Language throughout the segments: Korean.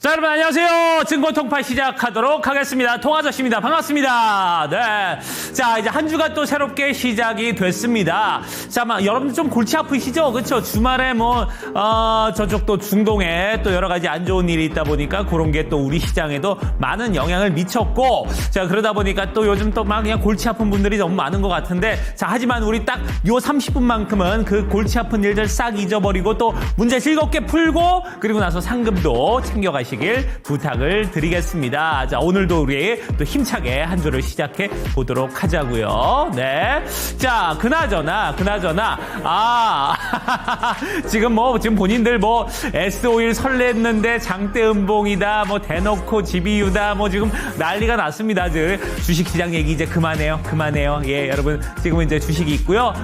자, 여러분 안녕하세요. 증권통파 시작하도록 하겠습니다. 통아저씨입니다. 반갑습니다. 네. 자, 이제 한 주가 또 새롭게 시작이 됐습니다. 자, 여러분들 좀 골치 아프시죠? 그렇죠? 주말에 저쪽 또 중동에 또 여러 가지 안 좋은 일이 있다 보니까 그런 게 또 우리 시장에도 많은 영향을 미쳤고, 자, 그러다 보니까 또 요즘 또 막 그냥 골치 아픈 분들이 너무 많은 것 같은데, 자, 하지만 우리 딱 요 30분만큼은 그 골치 아픈 일들 싹 잊어버리고 또 문제 즐겁게 풀고, 그리고 나서 상금도 챙겨가시길 부탁을 드리겠습니다. 자, 오늘도 우리 또 힘차게 한 주를 시작해 보도록 하자고요. 네. 자, 그나저나 지금 지금 본인들 S51 설렜는데 장대 음봉이다, 대놓고 GBU다, 지금 난리가 났습니다. 주식시장 얘기 이제 그만해요. 예, 여러분 지금 이제 주식이 있고요.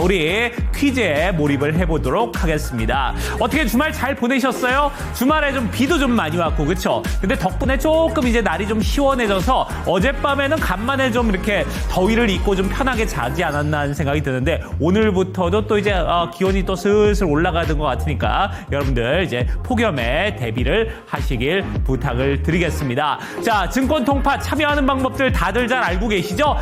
우리 퀴즈에 몰입을 해보도록 하겠습니다. 어떻게 주말 잘 보내셨어요? 주말에 좀 비도 좀 많이 왔고, 그쵸? 근데 덕분에 조금 이제 날이 좀 시원해져서 어젯밤에는 간만에 좀 이렇게 더위를 잊고 좀 편하게 자지 않았나 하는 생각이 드는데, 오늘부터도 또 이제 기온이 또 슬슬 올라가는 것 같으니까 여러분들 이제 폭염에 대비를 하시길 부탁을 드리겠습니다. 자, 증권 통파 참여하는 방법들 다들 잘 알고 계시죠?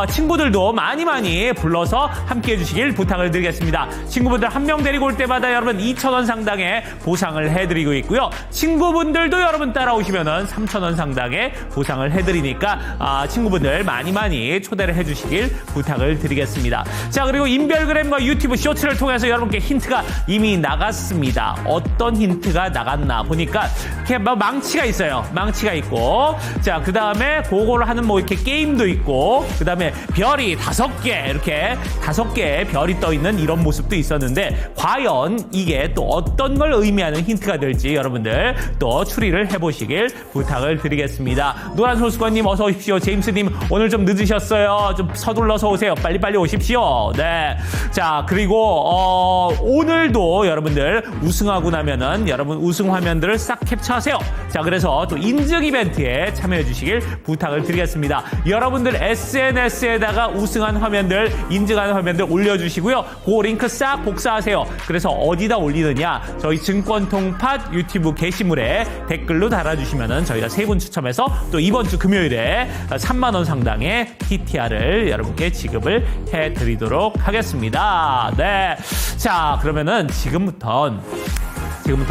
친구들도 많이 불러서 함께 해주시길 부탁을 드리겠습니다. 친구분들 한 명 데리고 올 때마다 여러분 2,000원 상당의 보상을 해드리고 있고요. 친구분들도 여러분 따라오시면은 3,000원 상당의 보상을 해드리니까 친구분들 많이 초대를 해주시길 부탁을 드리겠습니다. 자, 그리고 인별그램과 유튜브 쇼츠를 통해서 여러분께 힌트가 이미 나갔습니다. 어떤 힌트가 나갔나 보니까 이렇게 망치가 있어요. 망치가 있고, 자, 그 다음에 그걸 하는 이렇게 게임도 있고, 그 다음에 별이 5개, 이렇게 5개의 별이 떠 있는 이런 모습도 있었는데, 과연 이게 또 어떤 걸 의미하는 힌트가 될지 여러분들 또 추리를 해보시길 부탁을 드리겠습니다. 노란 소수관님 어서 오십시오. 제임스님 오늘 좀 늦으셨어요. 좀 서둘러서 오세요. 빨리 오십시오. 네. 자, 그리고 오늘도 여러분들 우승하고 나면은 여러분 우승 화면들을 싹 캡처하세요. 자, 그래서 또 인증 이벤트에 참여해 주시길 부탁을 드리겠습니다. 여러분들 SNS에다가 우승한 화면들, 인증한 화면들 올려주시고요. 그 링크 싹 복사하세요. 그래서 어디다 올리느냐? 저희 증권통팟 유튜브 게시물에 댓글로 달아주시면은 저희가 3분 추첨해서 또 이번 주 금요일에 3만 원 상당의 TTR을 여러분께 지급을 해드리도록 하겠습니다. 네. 자, 그러면은 지금부터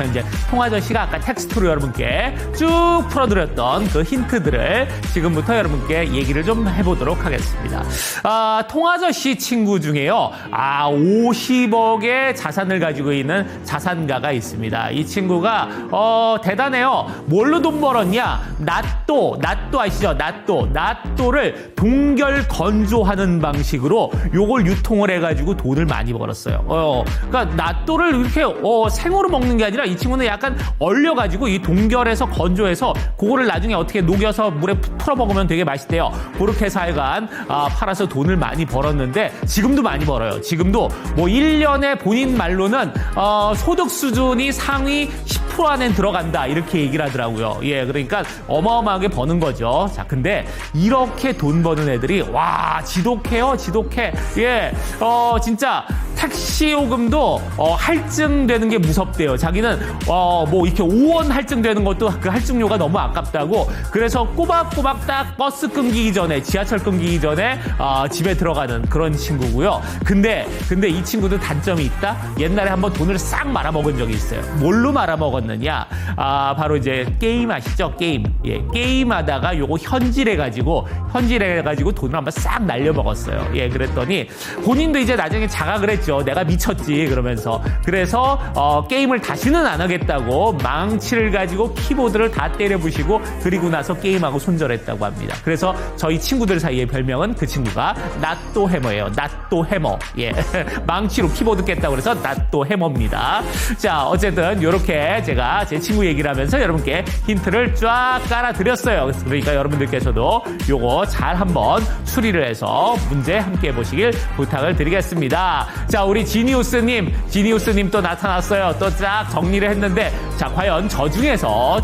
이제 통아저씨가 아까 텍스트로 여러분께 쭉 풀어드렸던 그 힌트들을 지금부터 여러분께 얘기를 좀 해보도록 하겠습니다. 통아저씨 친구 중에요. 50억의 자산을 가지고 있는 자산가가 있습니다. 이 친구가 대단해요. 뭘로 돈 벌었냐? 낫또 아시죠? 낫또를 동결 건조하는 방식으로 요걸 유통을 해가지고 돈을 많이 벌었어요. 그러니까 낫또를 이렇게 생으로 먹는 게 아니라 이 친구는 약간 얼려가지고 이 동결해서 건조해서 그거를 나중에 어떻게 녹여서 물에 풀어 먹으면 되게 맛있대요. 그렇게 해서 하여간 팔아서 돈을 많이 벌었는데, 지금도 많이 벌어요. 지금도 1년에 본인 말로는 소득 수준이 상위 10% 안에 들어간다, 이렇게 얘기를 하더라고요. 예, 그러니까 어마어마하게 버는 거죠. 자, 근데 이렇게 돈 버는 애들이 지독해요. 예, 진짜 택시 요금도 할증되는 게 무섭대요. 자기는 이렇게 5원 할증되는 것도 그 할증료가 너무 아깝다고, 그래서 꼬박꼬박 딱 버스 끊기기 전에, 지하철 끊기기 전에 집에 들어가는 그런 친구고요. 근데 이 친구도 단점이 있다. 옛날에 한번 돈을 싹 말아먹은 적이 있어요. 뭘로 말아먹었느냐? 바로 이제 게임 아시죠? 게임. 예, 게임하다가 요거 현질해가지고 돈을 한번 싹 날려먹었어요. 예, 그랬더니 본인도 이제 나중에 자각을 했죠. 내가 미쳤지, 그러면서. 그래서 게임을 다시는 안 하겠다고 망치를 가지고 키보드를 다 때려부시고, 그리고 나서 게임하고 손절했다고 합니다. 그래서 저희 친구들 사이의 별명은 그 친구가 낫또 해머예요. 낫또 해머. 예. 망치로 키보드 깼다고 그래서 낫또 해머입니다. 자, 어쨌든 요렇게 제가 제 친구 얘기를 하면서 여러분께 힌트를 쫙 깔아드렸어요. 그러니까 여러분들께서도 요거 잘 한번 추리를 해서 문제 함께 해보시길 부탁을 드리겠습니다. 자, 자, 우리 지니우스님 또 나타났어요. 또 쫙 정리를 했는데, 자, 과연 저 중에서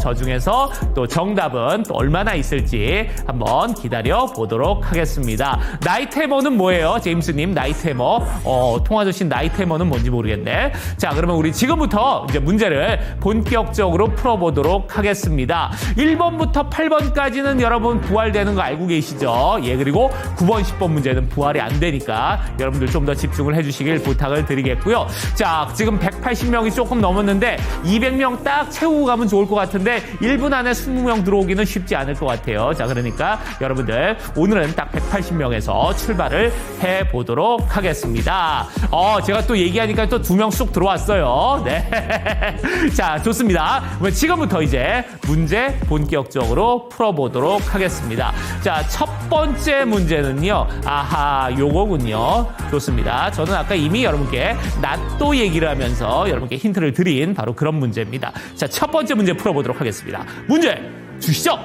또 정답은 또 얼마나 있을지 한번 기다려 보도록 하겠습니다. 나이테머는 뭐예요? 제임스님, 나이테머. 통화조신 나이테머는 뭔지 모르겠네. 자, 그러면 우리 지금부터 이제 문제를 본격적으로 풀어보도록 하겠습니다. 1번부터 8번까지는 여러분 부활되는 거 알고 계시죠? 예, 그리고 9번, 10번 문제는 부활이 안 되니까 여러분들 좀 더 집중을 해주시길 부탁을 드리겠고요. 자, 지금 180명이 조금 넘었는데 200명 딱 채우고 가면 좋을 것 같은데 1분 안에 20명 들어오기는 쉽지 않을 것 같아요. 자, 그러니까 여러분들 오늘은 딱 180명에서 출발을 해보도록 하겠습니다. 제가 또 얘기하니까 또 2명 쑥 들어왔어요. 네. 자, 좋습니다. 그러면 지금부터 이제 문제 본격적으로 풀어보도록 하겠습니다. 자, 첫 번째 문제는요. 아하, 요거군요. 좋습니다. 저는 아까 이미 여러분께 낫또 얘기를 하면서 여러분께 힌트를 드린 바로 그런 문제입니다. 자, 첫 번째 문제 풀어보도록 하겠습니다. 문제 주시죠.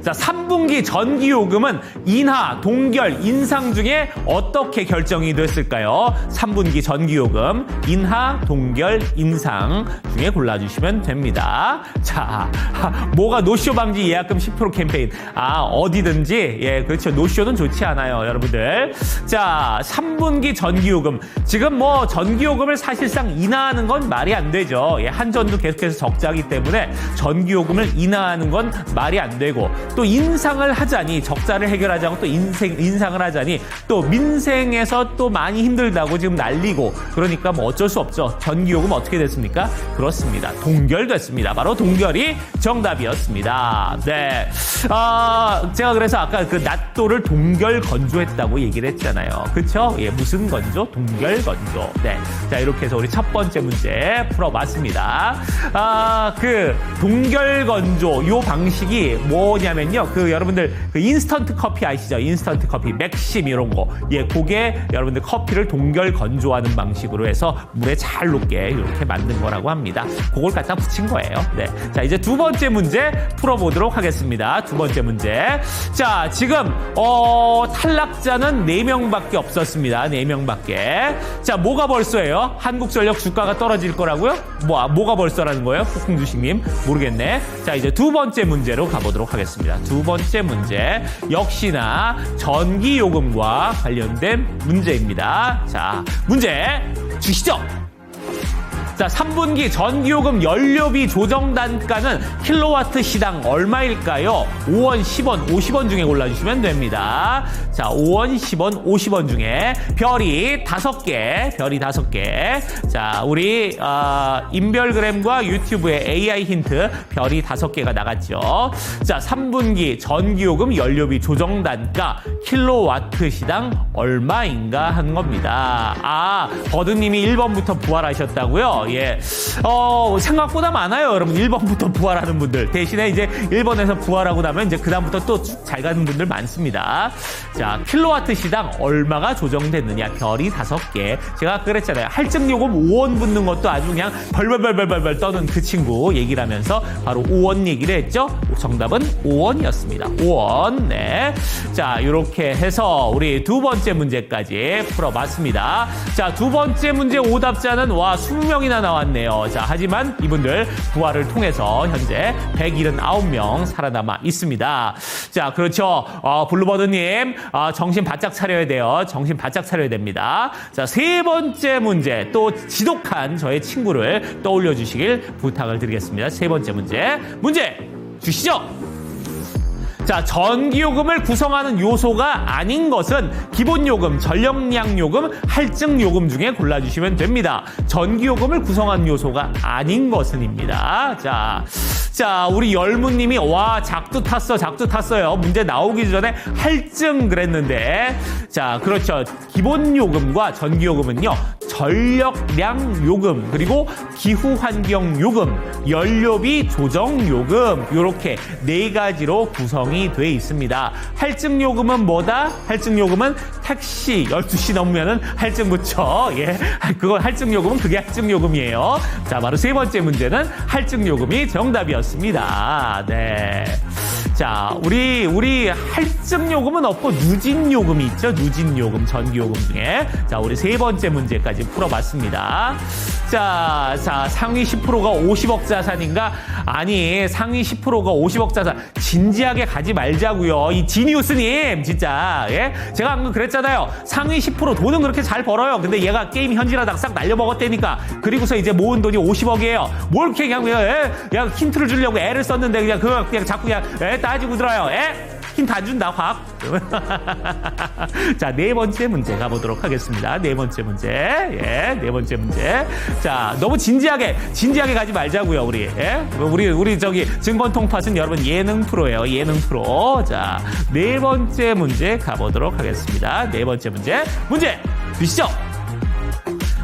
자, 3분기 전기요금은 인하, 동결, 인상 중에 어떻게 결정이 됐을까요? 3분기 전기요금 인하, 동결, 인상 중에 골라주시면 됩니다. 자, 뭐가 노쇼 방지 예약금 10% 캠페인. 어디든지, 예, 그렇죠. 노쇼는 좋지 않아요, 여러분들. 자, 3분기 전기요금. 지금 뭐 전기요금을 사실상 인하하는 건 말이 안 되죠. 예, 한전도 계속해서 적자기 때문에 전기요금을 인하하는 건 말이 안 되고, 또 인상을 하자니, 적자를 해결하자고 또 인상을 하자니 또 민생에서 또 많이 힘들다고 지금 난리고, 그러니까 뭐 어쩔 수 없죠. 전기요금 어떻게 됐습니까? 그렇습니다. 동결됐습니다. 바로 동결이 정답이었습니다. 네. 제가 그래서 아까 그 낫또를 동결 건조했다고 얘기를 했잖아요. 그쵸? 예, 무슨 건조? 동결 건조. 네. 자, 이렇게 해서 우리 첫 번째 문제 풀어봤습니다. 그 동결 건조 요 방식이 뭐냐면요. 그 여러분들 그 인스턴트 커피 아시죠? 인스턴트 커피, 맥심 이런 거. 예, 그게 여러분들 커피를 동결 건조하는 방식으로 해서 물에 잘 녹게 이렇게 만든 거라고 합니다. 그걸 갖다 붙인 거예요. 네. 자, 이제 두 번째 문제 풀어보도록 하겠습니다. 두 번째 문제. 자, 지금 탈락자는 4명밖에 없었습니다. 4명밖에. 자, 뭐가 벌써예요? 한국전력 주가가 떨어질 거라고요? 뭐가 벌써라는 거예요? 폭풍주식님 모르겠네. 자, 이제 두 번째 문제로 가보도록 하겠습니다. 두 번째 문제 역시나 전기요금과 관련된 문제입니다. 자, 문제 주시죠. 자, 3분기 전기요금 연료비 조정 단가는 킬로와트 시당 얼마일까요? 5원, 10원, 50원 중에 골라주시면 됩니다. 자, 5원, 10원, 50원 중에 별이 5개. 자, 우리 인별그램과 유튜브의 AI 힌트 별이 5개가 나갔죠. 자, 3분기 전기요금 연료비 조정 단가 킬로와트 시당 얼마인가 하는 겁니다. 버드님이 1번부터 부활하셨다고요? 예. 생각보다 많아요, 여러분. 1번부터 부활하는 분들. 대신에 이제 1번에서 부활하고 나면 이제 그다음부터 또 잘 가는 분들 많습니다. 자, 킬로와트 시당 얼마가 조정됐느냐. 별이 5개. 제가 그랬잖아요. 할증요금 5원 붙는 것도 아주 그냥 벌벌벌벌벌 떠는 그 친구 얘기를 하면서 바로 5원 얘기를 했죠. 정답은 5원이었습니다. 5원. 네. 자, 이렇게 해서 우리 두 번째 문제까지 풀어봤습니다. 자, 두 번째 문제 오답자는 20명이나 나왔네요. 자, 하지만 이분들 부활을 통해서 현재 179명 살아남아 있습니다. 자, 그렇죠. 블루버드님, 정신 바짝 차려야 돼요. 정신 바짝 차려야 됩니다. 자, 세 번째 문제, 또 지독한 저의 친구를 떠올려 주시길 부탁을 드리겠습니다. 세 번째 문제 주시죠. 자, 전기요금을 구성하는 요소가 아닌 것은 기본요금, 전력량요금, 할증요금 중에 골라주시면 됩니다. 전기요금을 구성하는 요소가 아닌 것은입니다. 자, 우리 열무님이 작두 탔어요. 문제 나오기 전에 할증 그랬는데, 자, 그렇죠. 기본요금과 전기요금은요, 전력량요금, 그리고 기후환경요금, 연료비 조정요금, 요렇게 4가지로 구성이 돼 있습니다. 할증요금은 뭐다? 할증요금은 택시 12시 넘으면은 할증 붙여. 예. 그거 할증요금은 그게 할증요금이에요. 자, 바로 세 번째 문제는 할증요금이 정답이었습니다. 네. 자, 우리 할증 요금은 없고 누진 요금이 있죠. 누진 요금, 전기 요금 중에. 자, 우리 세 번째 문제까지 풀어봤습니다. 자, 상위 10%가 50억 자산인가? 아니, 상위 10%가 50억 자산. 진지하게 가지 말자고요. 이 지니우스님, 진짜. 예? 제가 방금 그랬잖아요. 상위 10% 돈은 그렇게 잘 벌어요. 근데 얘가 게임 현질하다가 싹 날려먹었다니까. 그리고서 이제 모은 돈이 50억이에요. 뭘 이렇게 그냥 힌트를 주려고 애를 썼는데 그냥 자꾸 따지고 들어요. 힌트 안 준다, 확. 자, 네 번째 문제 가보도록 하겠습니다. 네 번째 문제. 네 번째 문제. 자, 너무 진지하게 가지 말자고요, 우리. 우리 증권 통팟은 여러분 예능 프로예요, 예능 프로. 자, 네 번째 문제 가보도록 하겠습니다. 네 번째 문제 주시죠.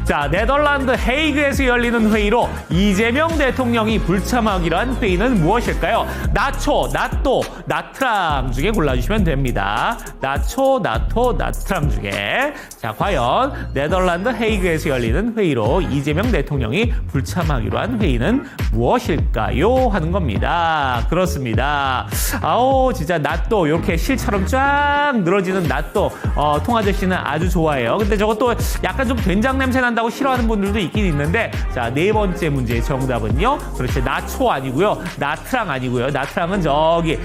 자, 네덜란드 헤이그에서 열리는 회의로 이재명 대통령이 불참하기로 한 회의는 무엇일까요? 나토, 나트랑 중에 골라주시면 됩니다. 나토, 나트랑 중에. 자, 과연 네덜란드 헤이그에서 열리는 회의로 이재명 대통령이 불참하기로 한 회의는 무엇일까요? 하는 겁니다. 그렇습니다. 아우, 진짜 나토, 이렇게 실처럼 쫙 늘어지는 나토. 통아저씨는 아주 좋아해요. 근데 저것도 약간 좀 된장 냄새 난다고 싫어하는 분들도 있긴 있는데, 자, 네 번째 문제의 정답은요. 그렇지, 나초 아니고요. 나트랑 아니고요. 나트랑은 저기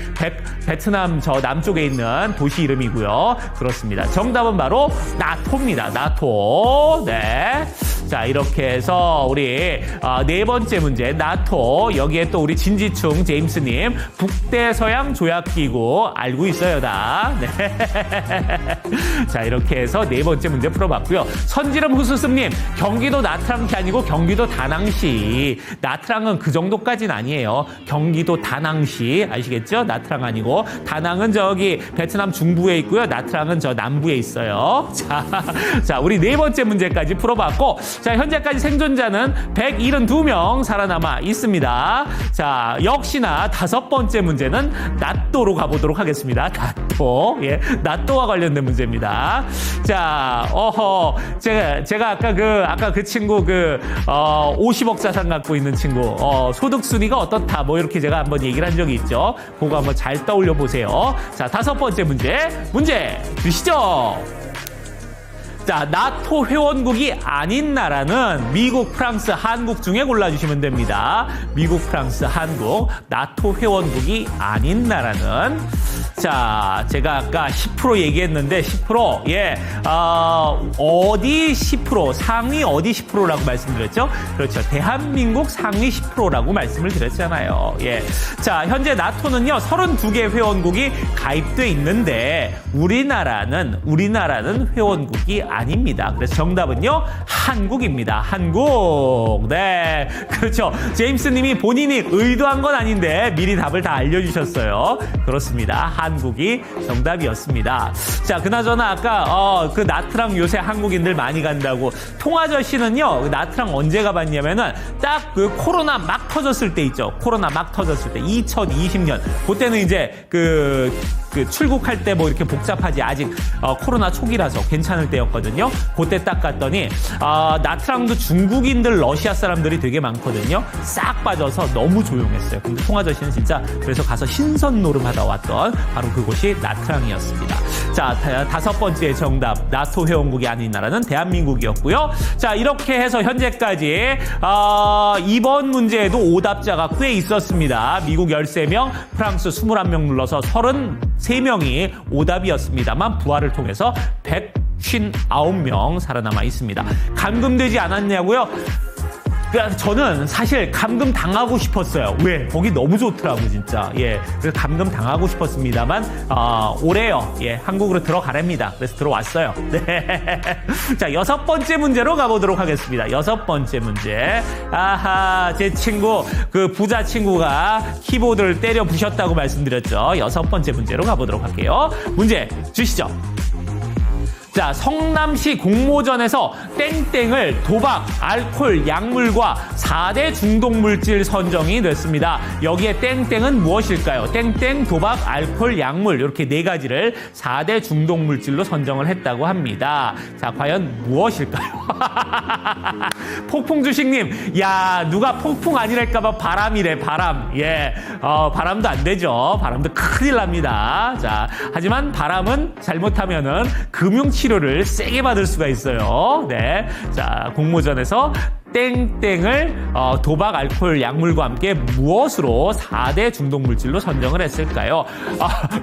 베트남 저 남쪽에 있는 도시 이름이고요. 그렇습니다. 정답은 바로 나토입니다. 나토. 네. 자, 이렇게 해서 우리 네 번째 문제 나토. 여기에 또 우리 진지충 제임스님 북대서양 조약기구 알고 있어요, 다. 네. 자, 이렇게 해서 네 번째 문제 풀어봤고요. 선지름 후수습님, 경기도 나트랑이 아니고 경기도 다낭시. 나트랑은 그 정도까지는 아니에요. 경기도 다낭시. 아시겠죠? 나트랑 아니고. 다낭은 저기 베트남 중부에 있고요. 나트랑은 저 남부에 있어요. 자, 우리 네 번째 문제까지 풀어봤고, 자, 현재까지 생존자는 172명 살아남아 있습니다. 자, 역시나 다섯 번째 문제는 나또로 가보도록 하겠습니다. 나또. 예, 나또와 관련된 문제입니다. 자, 제가 아까 그 친구 50억 자산 갖고 있는 친구, 소득 순위가 어떻다, 뭐 이렇게 제가 한번 얘기를 한 적이 있죠. 그거 한번 잘 떠올려 보세요. 자, 다섯 번째 문제 주시죠. 자, 나토 회원국이 아닌 나라는 미국, 프랑스, 한국 중에 골라주시면 됩니다. 미국, 프랑스, 한국. 나토 회원국이 아닌 나라는, 자, 제가 아까 10% 얘기했는데 10%, 예, 어디 10%, 상위 어디 10%라고 말씀드렸죠? 그렇죠. 대한민국 상위 10%라고 말씀을 드렸잖아요. 예. 자, 현재 나토는요, 32개 회원국이 가입돼 있는데, 우리나라는 회원국이 아닙니다. 그래서 정답은요, 한국입니다. 한국. 네. 그렇죠. 제임스 님이 본인이 의도한 건 아닌데, 미리 답을 다 알려주셨어요. 그렇습니다. 한국이 정답이었습니다. 자, 그나저나 아까 그 나트랑 요새 한국인들 많이 간다고. 통아저씨는요, 나트랑 언제 가봤냐면은 딱 그 코로나 막 터졌을 때 있죠. 코로나 막 터졌을 때 2020년. 그때는 이제 그 출국할 때 뭐 이렇게 복잡하지, 아직 코로나 초기라서 괜찮을 때였거든요. 그때 딱 갔더니 나트랑도 중국인들, 러시아 사람들이 되게 많거든요. 싹 빠져서 너무 조용했어요. 근데 통아저씨는 진짜 그래서 가서 신선 노름하다 왔던 바로 그곳이 나트랑이었습니다. 자, 다섯 번째 정답, 나토 회원국이 아닌 나라는 대한민국이었고요. 자, 이렇게 해서 현재까지 이번 문제에도 오답자가 꽤 있었습니다. 미국 13명, 프랑스 21명 눌러서 33명이 오답이었습니다만 부활을 통해서 159명 살아남아 있습니다. 감금되지 않았냐고요? 저는 사실 감금 당하고 싶었어요. 왜? 거기 너무 좋더라고, 진짜. 예. 그래서 감금 당하고 싶었습니다만, 올해요. 예. 한국으로 들어가랍니다. 그래서 들어왔어요. 네. 자, 여섯 번째 문제로 가보도록 하겠습니다. 여섯 번째 문제. 아하, 제 친구, 그 부자 친구가 키보드를 때려 부셨다고 말씀드렸죠. 여섯 번째 문제로 가보도록 할게요. 문제 주시죠. 자, 성남시 공모전에서 땡땡을 도박, 알코올, 약물과 4대 중독물질 선정이 됐습니다. 여기에 땡땡은 무엇일까요? 땡땡, 도박, 알코올, 약물 이렇게 4가지를 4대 중독물질로 선정을 했다고 합니다. 자, 과연 무엇일까요? 폭풍주식님, 야, 누가 폭풍 아니랄까봐 바람이래, 바람. 예, 바람도 안 되죠. 바람도 큰일 납니다. 자, 하지만 바람은 잘못하면은 금융치료를 세게 받을 수가 있어요. 네. 자, 공모전에서 땡땡을 도박, 알코올, 약물과 함께 무엇으로 4대 중독물질로 선정을 했을까요?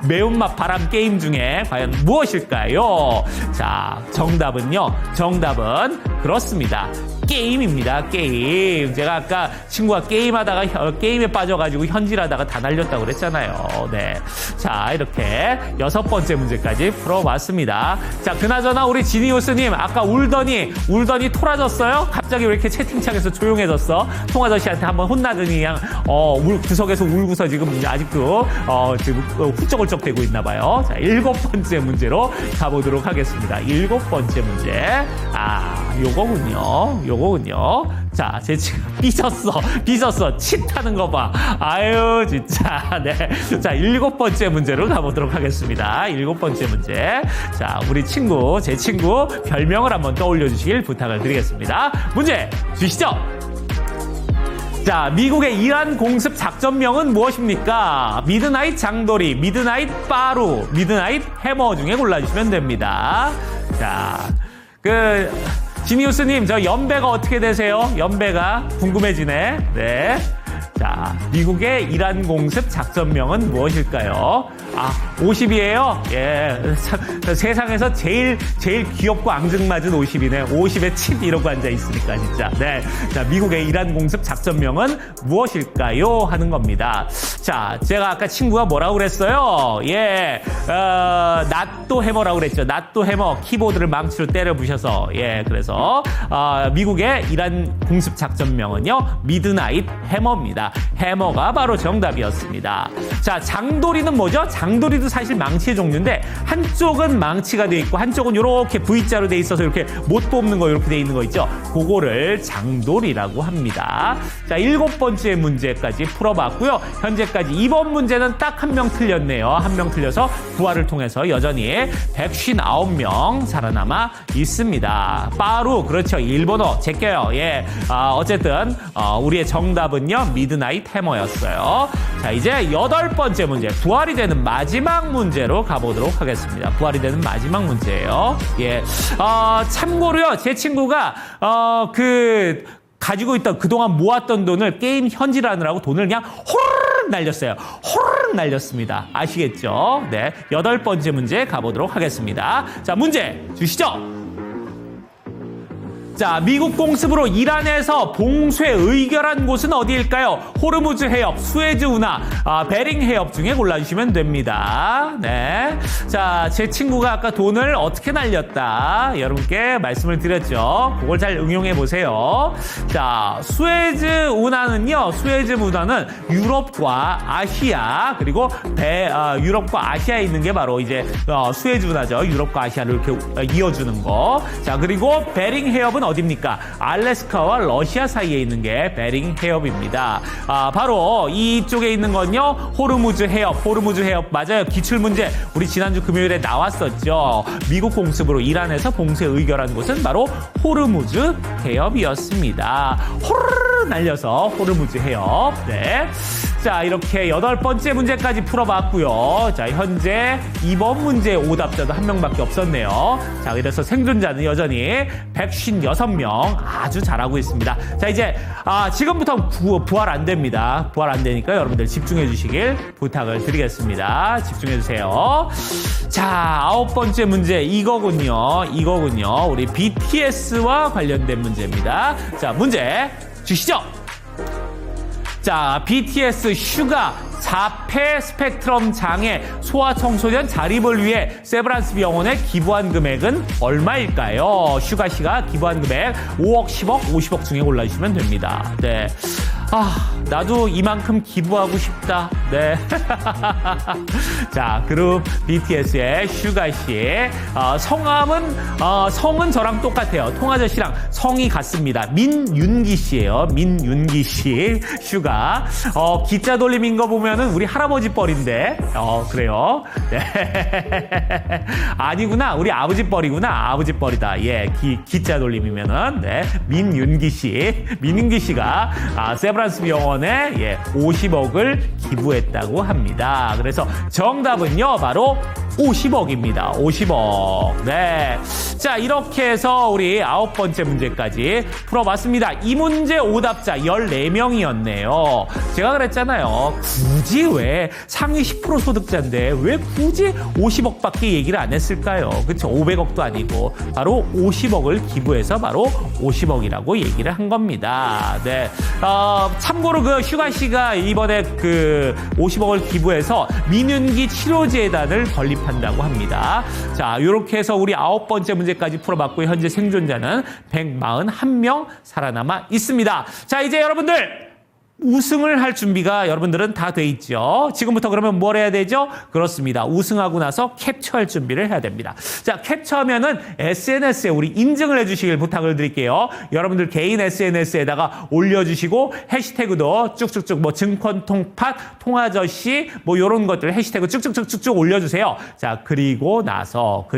매운맛 바람 게임 중에 과연 무엇일까요? 자, 정답은 그렇습니다. 게임입니다. 게임. 제가 아까 친구가 게임하다가 게임에 빠져가지고 현질하다가 다 날렸다고 그랬잖아요. 네. 자, 이렇게 6번째 문제까지 풀어봤습니다. 자, 그나저나 우리 지니우스님 아까 울더니 토라졌어요? 갑자기 왜 이렇게 채팅창에서 조용해졌어? 통아저씨한테 한번 혼나더니 그냥 구석에서 울고서 지금 아직도 지금 훌쩍훌쩍 대고 있나 봐요. 자, 7번째 문제로 가보도록 하겠습니다. 7번째 문제. 요거군요. 자, 제 친구 삐졌어. 칫하는 거 봐. 아유, 진짜. 네. 자, 7번째 문제로 가보도록 하겠습니다. 7번째 문제. 자, 제 친구 별명을 한번 떠올려 주시길 부탁을 드리겠습니다. 문제 주시죠. 자, 미국의 이란 공습 작전명은 무엇입니까? 미드나잇 장돌이, 미드나잇 빠루, 미드나잇 해머 중에 골라주시면 됩니다. 자, 지니우스님, 저 연배가 어떻게 되세요? 연배가 궁금해지네. 네. 자, 미국의 이란 공습 작전명은 무엇일까요? 50이에요? 예. 세상에서 제일 귀엽고 앙증맞은 50이네. 50에 칩 이러고 앉아있으니까, 진짜. 네. 자, 미국의 이란 공습 작전명은 무엇일까요? 하는 겁니다. 자, 제가 아까 친구가 뭐라고 그랬어요? 예. 낫도 해머라고 그랬죠. 낫도 해머. 키보드를 망치로 때려 부셔서. 예. 그래서, 미국의 이란 공습 작전명은요, 미드나잇 해머입니다. 해머가 바로 정답이었습니다. 자, 장도리는 뭐죠? 장도리도 사실 망치의 종류인데 한쪽은 망치가 돼 있고 한쪽은 이렇게 V자로 돼 있어서 이렇게 못 뽑는 거 이렇게 돼 있는 거 있죠? 그거를 장도리라고 합니다. 자, 7번째 문제까지 풀어봤고요. 현재까지 이번 문제는 딱 한 명 틀렸네요. 한 명 틀려서 부활을 통해서 여전히 159명 살아남아 있습니다. 빠루, 그렇죠. 일본어 제껴요. 예. 어쨌든 우리의 정답은요, 미드나잇 해머였어요. 자, 이제 8번째 문제, 부활이 되는 마지막 문제로 가보도록 하겠습니다. 부활이 되는 마지막 문제예요. 예. 참고로요, 제 친구가 가지고 있던 그동안 모았던 돈을 게임 현질하느라고 돈을 그냥 호르륵 날렸어요. 호르륵 날렸습니다. 아시겠죠? 네. 8번째 문제 가보도록 하겠습니다. 자, 문제 주시죠. 자, 미국 공습으로 이란에서 봉쇄 의결한 곳은 어디일까요? 호르무즈 해협, 수에즈 운하, 베링 해협 중에 골라주시면 됩니다. 네. 자, 제 친구가 아까 돈을 어떻게 날렸다 여러분께 말씀을 드렸죠. 그걸 잘 응용해 보세요. 자, 수에즈 운하는요, 유럽과 아시아, 그리고 유럽과 아시아에 있는 게 바로 이제 수에즈 운하죠. 유럽과 아시아를 이렇게 이어주는 거. 자, 그리고 베링 해협은 어디입니까? 알래스카와 러시아 사이에 있는 게 베링 해협입니다. 바로 이쪽에 있는 건요, 호르무즈 해협 맞아요. 기출문제 우리 지난주 금요일에 나왔었죠. 미국 공습으로 이란에서 봉쇄 의결한 곳은 바로 호르무즈 해협이었습니다. 호르르 날려서 호르무즈 해협. 네. 자, 이렇게 8번째 문제까지 풀어봤고요. 자, 현재 이번 문제 오답자도 한 명밖에 없었네요. 자, 그래서 생존자는 여전히 156명 아주 잘하고 있습니다. 자, 이제 지금부터 부활 안 됩니다. 부활 안 되니까 여러분들 집중해 주시길 부탁을 드리겠습니다. 집중해 주세요. 자, 9번째 문제 이거군요. 우리 BTS와 관련된 문제입니다. 자, 문제 주시죠. 자, BTS 슈가 4폐 스펙트럼 장애 소아청소년 자립을 위해 세브란스 병원에 기부한 금액은 얼마일까요? 슈가 씨가 기부한 금액 5억, 10억, 50억 중에 골라주시면 됩니다. 네. 나도 이만큼 기부하고 싶다. 네. 자, 그룹 BTS의 슈가씨. 성은 저랑 똑같아요. 통아저씨랑 성이 같습니다. 민윤기씨예요. 민윤기씨. 슈가. 기자 돌림인 거 보면은 우리 할아버지 뻘인데. 그래요. 네. 아니구나. 우리 아버지 뻘이구나. 아버지 뻘이다. 예. 기자 돌림이면은. 네. 민윤기씨. 민윤기씨가 세브란스 병원에 50억을 기부했다고 합니다. 그래서 정답은요, 바로 50억입니다. 50억. 네. 자, 이렇게 해서 우리 9번째 문제까지 풀어봤습니다. 이 문제 오답자 14명이었네요. 제가 그랬잖아요. 굳이 왜 상위 10% 소득자인데 왜 굳이 50억밖에 얘기를 안 했을까요? 그쵸? 500억도 아니고 바로 50억을 기부해서 바로 50억이라고 얘기를 한 겁니다. 네. 참고로 그 슈가 씨가 이번에 그 50억을 기부해서 민윤기 치료재단을 건립한다고 합니다. 자, 이렇게 해서 우리 9번째 문제까지 풀어봤고요. 현재 생존자는 141명 살아남아 있습니다. 자, 이제 여러분들 우승을 할 준비가 여러분들은 다 돼 있죠. 지금부터 그러면 뭘 해야 되죠? 그렇습니다. 우승하고 나서 캡처할 준비를 해야 됩니다. 자, 캡처하면은 SNS에 우리 인증을 해주시길 부탁을 드릴게요. 여러분들 개인 SNS에다가 올려주시고 해시태그도 쭉쭉쭉 뭐 증권통팟, 통아저씨 뭐 요런 것들 해시태그 쭉쭉쭉쭉 올려주세요. 자, 그리고 나서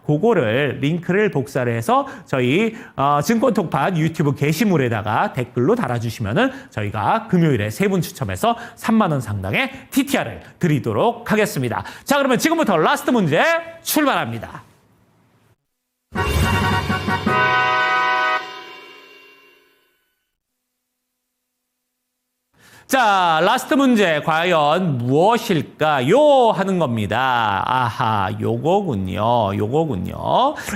그거를 링크를 복사를 해서 저희 증권통팟 유튜브 게시물에다가 댓글로 달아주시면은 저희가 금요일에 3분 추첨해서 3만 원 상당의 TTR을 드리도록 하겠습니다. 자, 그러면 지금부터 라스트 문제 출발합니다. 자, 라스트 문제 과연 무엇일까요? 하는 겁니다. 아하, 요거군요.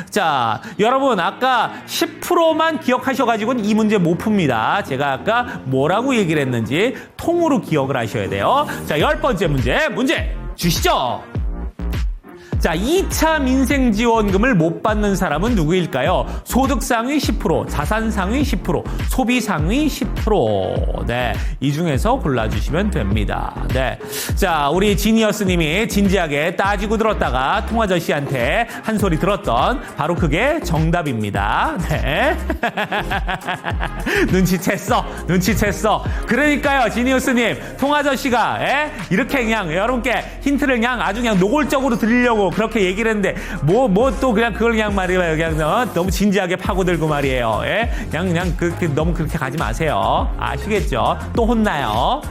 자, 여러분 아까 10%만 기억하셔가지고는 이 문제 못 풉니다. 제가 아까 뭐라고 얘기를 했는지 통으로 기억을 하셔야 돼요. 자, 10번째 문제 주시죠. 자, 2차 민생지원금을 못 받는 사람은 누구일까요? 소득 상위 10%, 자산 상위 10%, 소비 상위 10%. 네, 이 중에서 골라주시면 됩니다. 네, 자, 우리 지니어스님이 진지하게 따지고 들었다가 통아저씨한테 한 소리 들었던 바로 그게 정답입니다. 네, 눈치챘어. 그러니까요, 지니어스님, 통아저씨가 이렇게 그냥 여러분께 힌트를 그냥 아주 그냥 노골적으로 드리려고 그렇게 얘기를 했는데 뭐 또 그냥 그걸 그냥 말이에요. 그냥 너무 진지하게 파고들고 말이에요. 예? 그냥 너무 그렇게 가지 마세요. 아시겠죠? 또 혼나요.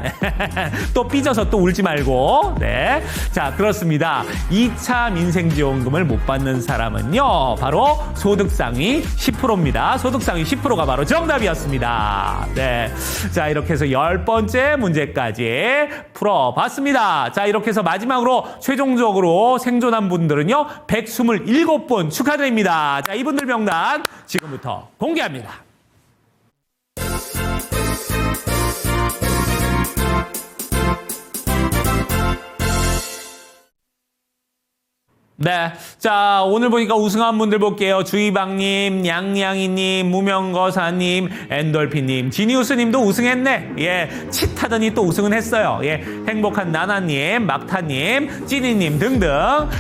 또 삐져서 또 울지 말고. 네. 자, 그렇습니다. 2차 민생지원금을 못 받는 사람은요, 바로 소득 상위 10%입니다. 소득 상위 10%가 바로 정답이었습니다. 네. 자, 이렇게 해서 10번째 문제까지 풀어봤습니다. 자, 이렇게 해서 마지막으로 최종적으로 생존한 분들은요, 127분 축하드립니다. 자, 이분들 명단 지금부터 공개합니다. 네. 자, 오늘 보니까 우승한 분들 볼게요. 주희방님, 양양이님, 무명거사님, 엔돌피님, 지니우스님도 우승했네. 예. 치타더니 또 우승은 했어요. 예. 행복한 나나님, 막타님, 찌니님 등등.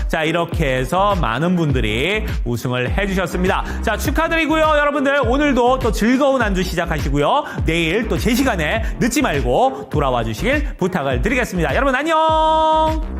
자, 이렇게 해서 많은 분들이 우승을 해주셨습니다. 자, 축하드리고요. 여러분들, 오늘도 또 즐거운 한 주 시작하시고요. 내일 또 제 시간에 늦지 말고 돌아와 주시길 부탁을 드리겠습니다. 여러분, 안녕!